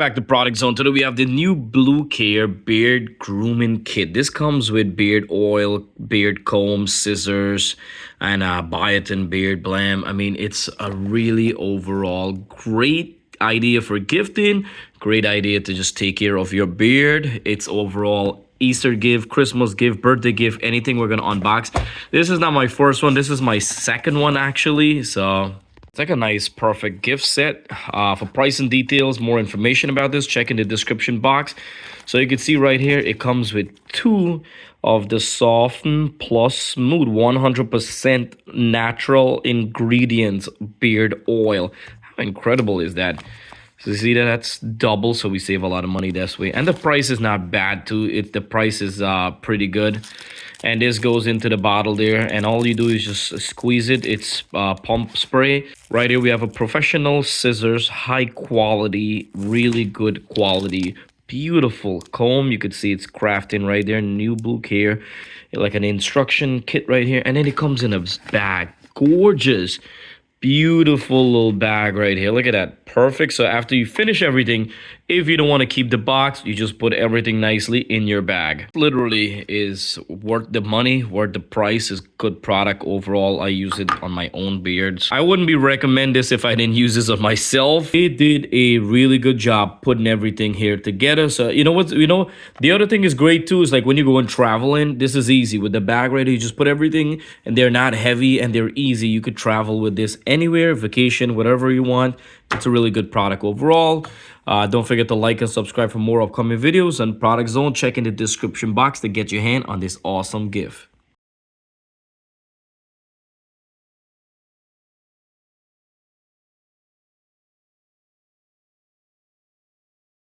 Back to Product Zone. Today we have the new Blue Care Beard Grooming Kit. This comes with beard oil, beard comb, scissors, and biotin beard balm. I mean, it's a really overall great idea for gifting. Great idea to just take care of your beard. It's overall Easter gift, Christmas gift, birthday gift, anything we're gonna unbox. This is not my first one. This is my second one actually. So it's like a nice, perfect gift set. For price and details, more information about this, check in the description box. So you can see right here, it comes with two of the Soften Plus Smooth 100% natural ingredients beard oil. How incredible is that? So you see that that's double, so we save a lot of money this way. And the price is not bad too. The price is pretty good. And this goes into the bottle there, and all you do is just squeeze it. It's pump spray. Right here we have a professional scissors, high quality, really good quality, beautiful comb. You could see it's crafting right there, new Blue Care, like an instruction kit right here. And then it comes in a bag, gorgeous, beautiful little bag right here. Look at that, perfect. So after you finish everything, if you don't want to keep the box, you just put everything nicely in your bag. Literally is worth the money, worth the price. Is good product overall. I use it on my own beards. I wouldn't be recommend this if I didn't use this on myself. It did a really good job putting everything here together. So you know what, the other thing is great too is like when you go and traveling, this is easy with the bag right here. You just put everything and they're not heavy and they're easy. You could travel with this anywhere, vacation, whatever you want. It's a really good product overall. Don't forget to like and subscribe for more upcoming videos on Product Zone. Check in the description box to get your hand on this awesome gift.